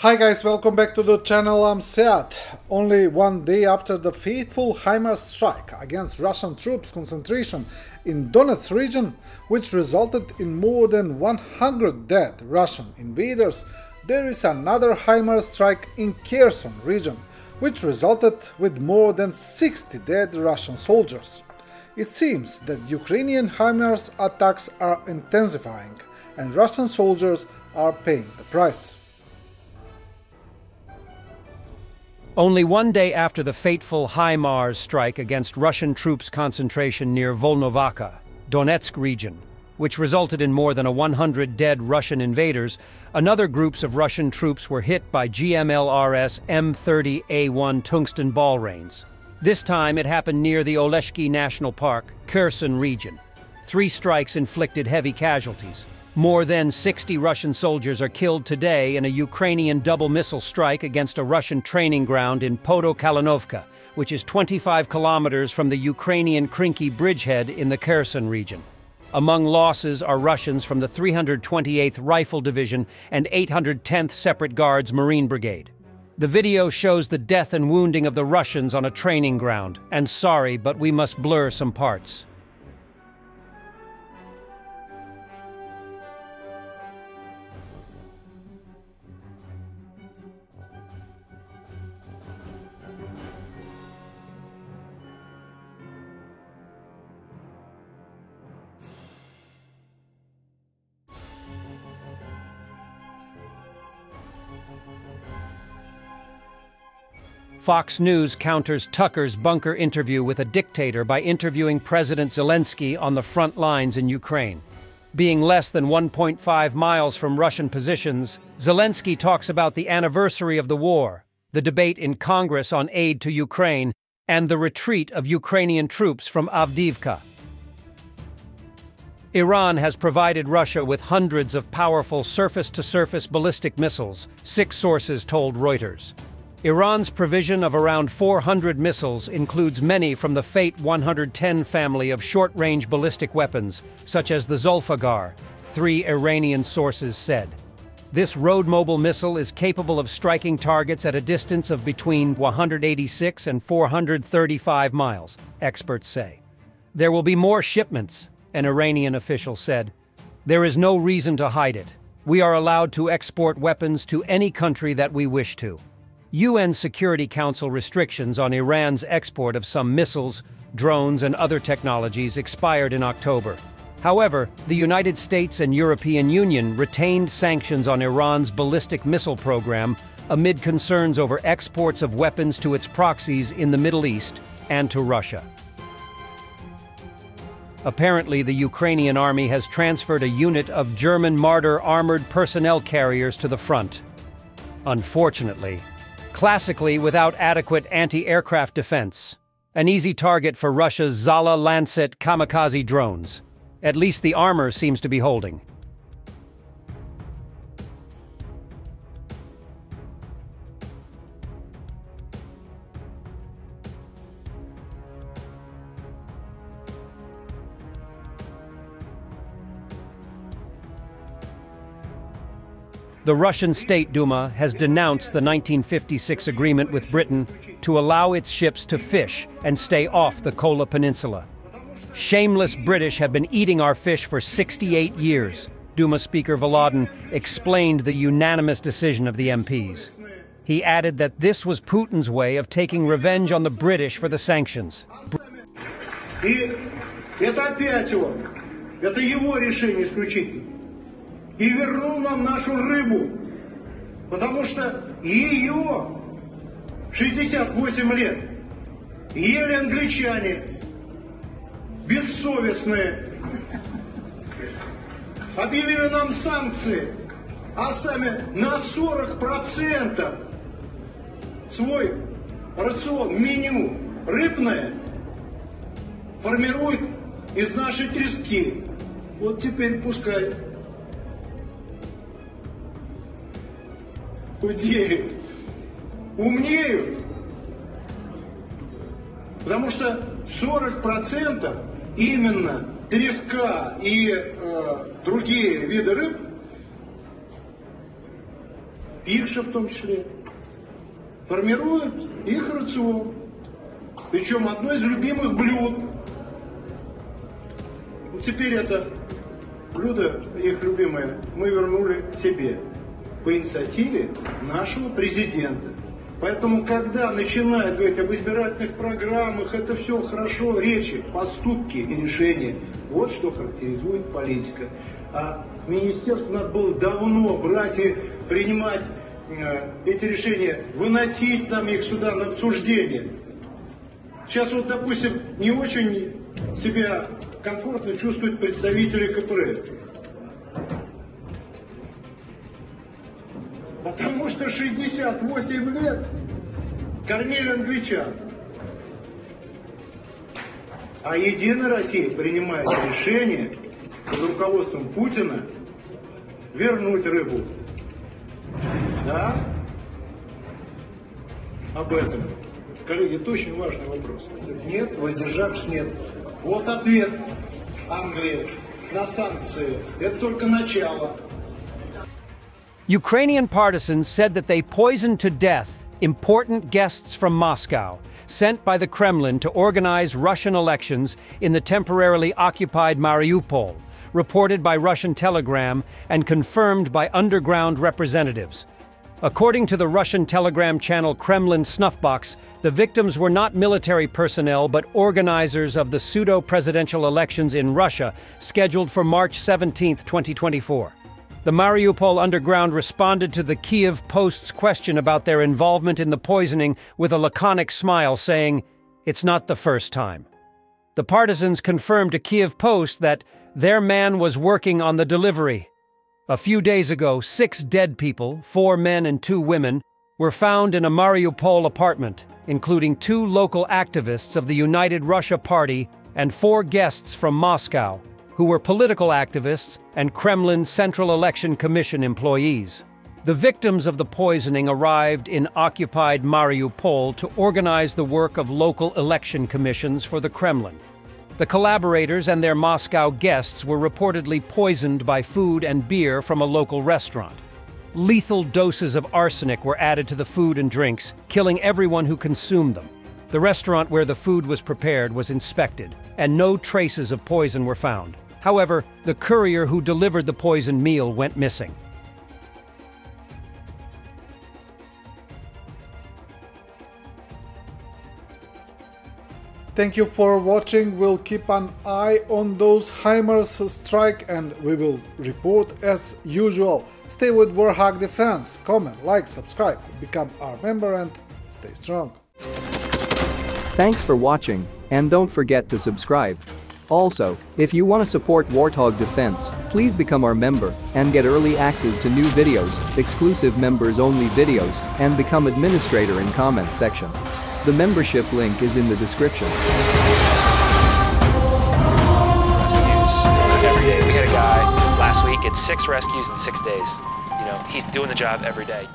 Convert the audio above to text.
Hi guys, welcome back to the channel. I'm Seat. Only one day after the fateful Himars strike against Russian troops concentration in Donetsk region, which resulted in more than 100 dead Russian invaders, there is another Himars strike in Kherson region, which resulted with more than 60 dead Russian soldiers. It seems that Ukrainian Himars attacks are intensifying, and Russian soldiers are paying the price. Only one day after the fateful Himars strike against Russian troops concentration near Volnovakha, Donetsk region, which resulted in more than 100 dead Russian invaders, another groups of Russian troops were hit by GMLRS M30A1 tungsten ball rains. This time it happened near the Oleshki National Park, Kherson region. 3 strikes inflicted heavy casualties. More than 60 Russian soldiers are killed today in a Ukrainian double missile strike against a Russian training ground in Podokalinovka, which is 25 kilometers from the Ukrainian Krinky bridgehead in the Kherson region. Among losses are Russians from the 328th Rifle Division and 810th Separate Guards Marine Brigade. The video shows the death and wounding of the Russians on a training ground, and sorry, but we must blur some parts. Fox News counters Tucker's bunker interview with a dictator by interviewing President Zelensky on the front lines in Ukraine. Being less than 1.5 miles from Russian positions, Zelensky talks about the anniversary of the war, the debate in Congress on aid to Ukraine, and the retreat of Ukrainian troops from Avdiivka. Iran has provided Russia with hundreds of powerful surface-to-surface ballistic missiles, 6 sources told Reuters. Iran's provision of around 400 missiles includes many from the Fate 110 family of short-range ballistic weapons, such as the Zulfagar, 3 Iranian sources said. This road-mobile missile is capable of striking targets at a distance of between 186 and 435 miles, experts say. There will be more shipments, an Iranian official said. There is no reason to hide it. We are allowed to export weapons to any country that we wish to. UN Security Council restrictions on Iran's export of some missiles, drones, and other technologies expired in October. However, the United States and European Union retained sanctions on Iran's ballistic missile program amid concerns over exports of weapons to its proxies in the Middle East and to Russia. Apparently, the Ukrainian army has transferred a unit of German Marder armored personnel carriers to the front. Unfortunately, classically without adequate anti-aircraft defense. An easy target for Russia's Zala Lancet kamikaze drones. At least the armor seems to be holding. The Russian State Duma has denounced the 1956 agreement with Britain to allow its ships to fish and stay off the Kola Peninsula. Shameless British have been eating our fish for 68 years, Duma Speaker Volodin explained the unanimous decision of the MPs. He added that this was Putin's way of taking revenge on the British for the sanctions. И вернул нам нашу рыбу, потому что ее 68 лет ели англичане, бессовестные, объявили нам санкции, а сами на 40% свой рацион, меню рыбное формируют из нашей трески. Вот теперь пускай худеют, умнеют, потому что 40% именно треска и другие виды рыб их же в том числе, формируют их рацион. Причем одно из любимых блюд. Вот теперь это блюдо, их любимое, мы вернули себе по инициативе нашего президента. Поэтому, когда начинают говорить об избирательных программах, это все хорошо, речи, поступки и решения. Вот что характеризует политика. А министерству надо было давно брать и принимать эти решения, выносить нам их сюда на обсуждение. Сейчас вот, допустим, не очень себя комфортно чувствуют представители КПРФ. Потому что 68 лет кормили англичан. А Единая Россия принимает решение под руководством Путина вернуть рыбу. Да? Об этом. Коллеги, это очень важный вопрос. Нет, воздержавшись, нет. Вот ответ Англии на санкции. Это только начало. Ukrainian partisans said that they poisoned to death important guests from Moscow, sent by the Kremlin to organize Russian elections in the temporarily occupied Mariupol, reported by Russian Telegram and confirmed by underground representatives. According to the Russian Telegram channel Kremlin Snuffbox, the victims were not military personnel but organizers of the pseudo-presidential elections in Russia, scheduled for March 17, 2024. The Mariupol underground responded to the Kiev Post's question about their involvement in the poisoning with a laconic smile, saying, "It's not the first time." The partisans confirmed to Kiev Post that their man was working on the delivery. A few days ago, 6 dead people, 4 men and 2 women, were found in a Mariupol apartment, including 2 local activists of the United Russia Party and 4 guests from Moscow, who were political activists and Kremlin Central Election Commission employees. The victims of the poisoning arrived in occupied Mariupol to organize the work of local election commissions for the Kremlin. The collaborators and their Moscow guests were reportedly poisoned by food and beer from a local restaurant. Lethal doses of arsenic were added to the food and drinks, killing everyone who consumed them. The restaurant where the food was prepared was inspected, and no traces of poison were found. However, the courier who delivered the poisoned meal went missing. Thank you for watching. We'll keep an eye on those Himars strike and we will report as usual. Stay with Warthog Defense. Comment, like, subscribe, become our member and stay strong. Thanks for watching, and don't forget to subscribe. Also, if you want to support Warthog Defense, please become our member and get early access to new videos, exclusive members-only videos, and become administrator in comments section. The membership link is in the description. Rescues every day. We had a guy last week, it's 6 rescues in 6 days. You know, he's doing the job every day.